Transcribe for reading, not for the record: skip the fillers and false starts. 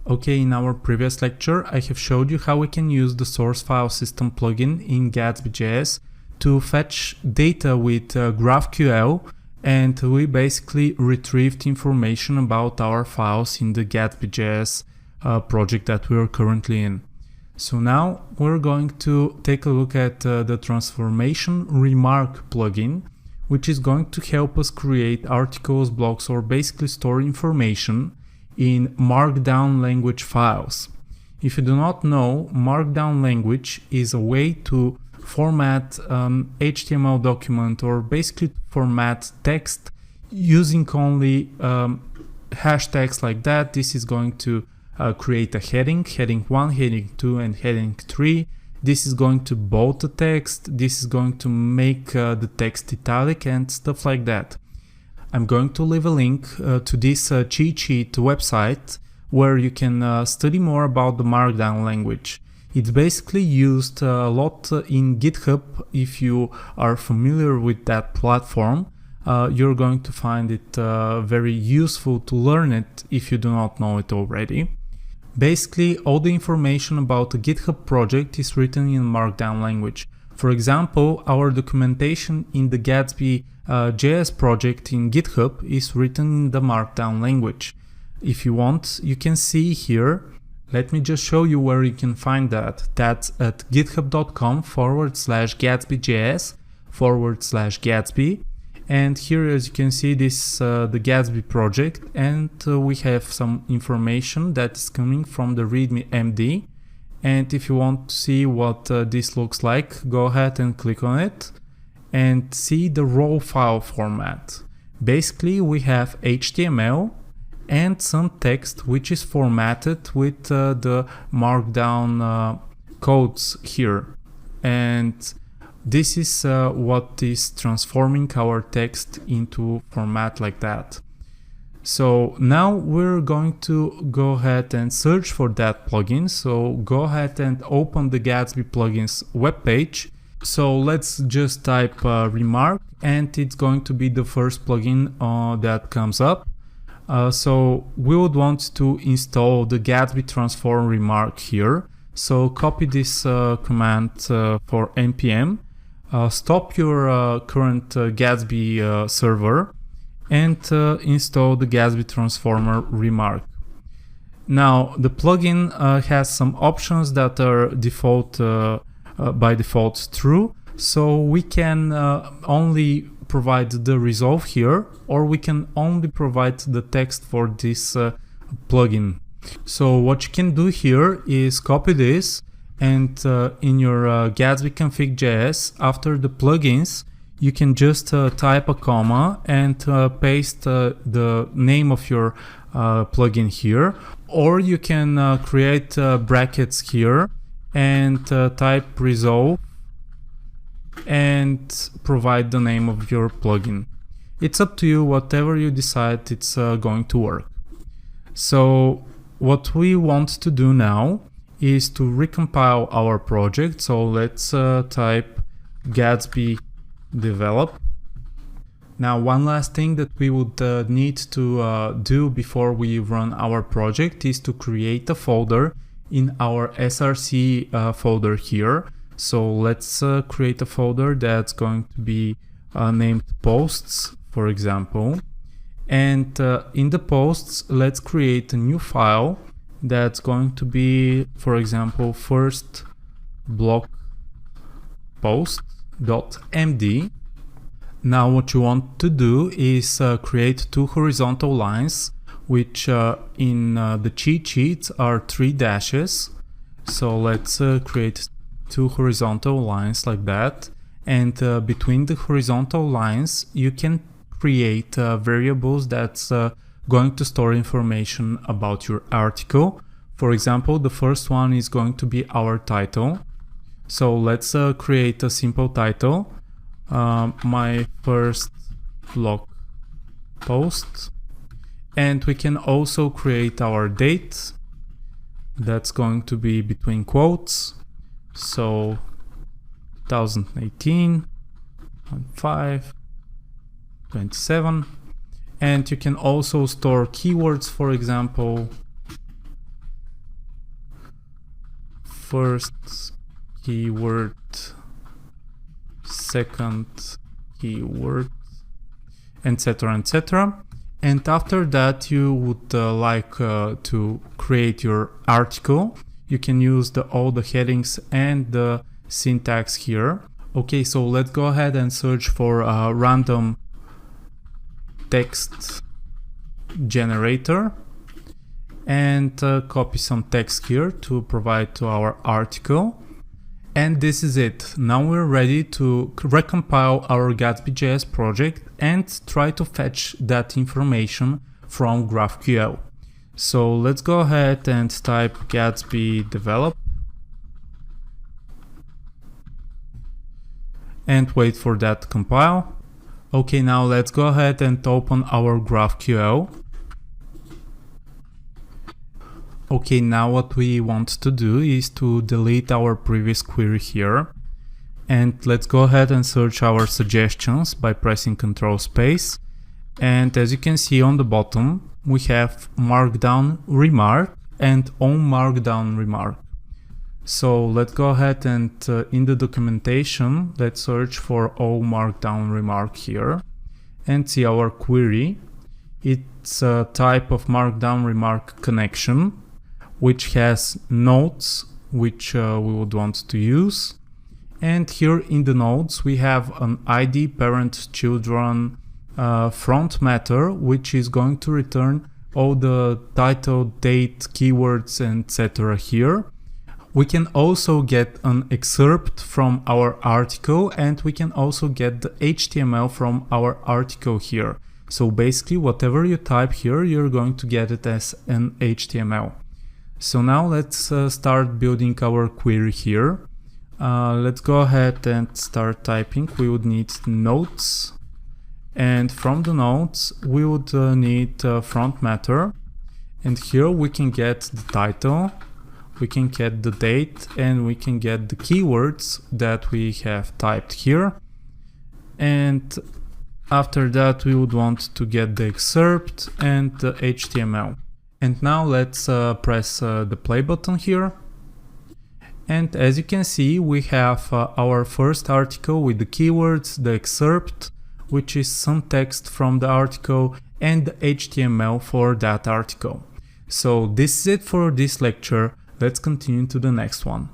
Okay, in our previous lecture, I have showed you how we can use the source file system plugin in gatsby.js to fetch data with GraphQL, and we basically retrieved information about our files in the gatsby.js project that we are currently in. So now we're going to take a look at the transformation Remark plugin, which is going to help us create articles, blogs, or basically store information in Markdown language files. If you do not know, Markdown language is a way to format HTML document, or basically format text using only hashtags like that. This is going to create a heading 1, heading 2, and heading 3. This is going to bold the text. This is going to make the text italic and stuff like that. I'm going to leave a link to this cheat sheet website where you can study more about the Markdown language. It's basically used a lot in GitHub. If you are familiar with that platform, you're going to find it very useful to learn it if you do not know it already. Basically, all the information about the GitHub project is written in Markdown language. For example, our documentation in the gatsby.js project in GitHub is written in the Markdown language. If you want, you can see here. Let me just show you where you can find that. That's at github.com/gatsby.js/Gatsby. And here, as you can see, this the Gatsby project, and we have some information that is coming from the README MD. And if you want to see what this looks like, go ahead and click on it and see the raw file format. Basically, we have HTML and some text which is formatted with the Markdown codes here. And this is what is transforming our text into format like that. So now we're going to go ahead and search for that plugin. So go ahead and open the Gatsby plugins webpage. So let's just type Remark, and it's going to be the first plugin that comes up. So we would want to install the Gatsby transform Remark here. So copy this command for npm. Stop your current Gatsby server and install the Gatsby transformer Remark. Now the plugin has some options that are by default true, so we can only provide the resolve here, or we can only provide the text for this plugin. So what you can do here is copy this, and in your Gatsby config.js, after the plugins, you can just type a comma and paste the name of your plugin here, or you can create brackets here and type resolve and provide the name of your plugin. It's up to you, whatever you decide, it's going to work. So what we want to do now is to recompile our project. So let's type Gatsby develop. Now one last thing that we would need to do before we run our project is to create a folder in our src folder here. So let's create a folder that's going to be named posts, for example. And in the posts, let's create a new file that's going to be, for example, first block post.md. Now what you want to do is create two horizontal lines, which in the cheat sheets are 3 dashes. So let's create two horizontal lines like that. And between the horizontal lines, you can create variables that's going to store information about your article. For example, the first one is going to be our title. So let's create a simple title. My first blog post. And we can also create our date. That's going to be between quotes. So 2018, 5/27. And you can also store keywords, for example, first keyword, second keyword, etc., etc. And after that, you would like to create your article. You can use all the headings and the syntax here. Okay, so let's go ahead and search for a random text generator and copy some text here to provide to our article. And this is it. Now we're ready to recompile our gatsby.js project and try to fetch that information from GraphQL. So let's go ahead and type gatsby develop and wait for that to compile. Okay, now let's go ahead and open our GraphQL. Okay, now what we want to do is to delete our previous query here. And let's go ahead and search our suggestions by pressing Ctrl space. And as you can see on the bottom, we have MarkdownRemark and onMarkdownRemark. So let's go ahead and in the documentation, let's search for onMarkdownRemark here and see our query. It's a type of MarkdownRemark connection, which has nodes which we would want to use. And here in the nodes we have an ID, parent, children, frontmatter, which is going to return all the title, date, keywords, etc. here. We can also get an excerpt from our article, and we can also get the HTML from our article here. So basically whatever you type here, you're going to get it as an HTML. So now let's start building our query here. Let's go ahead and start typing. We would need nodes, and from the nodes we would need frontmatter, and here we can get the title, we can get the date, and we can get the keywords that we have typed here. And after that we would want to get the excerpt and the HTML. And now let's press the play button here. And as you can see, we have our first article with the keywords, the excerpt, which is some text from the article, and the HTML for that article. So this is it for this lecture. Let's continue to the next one.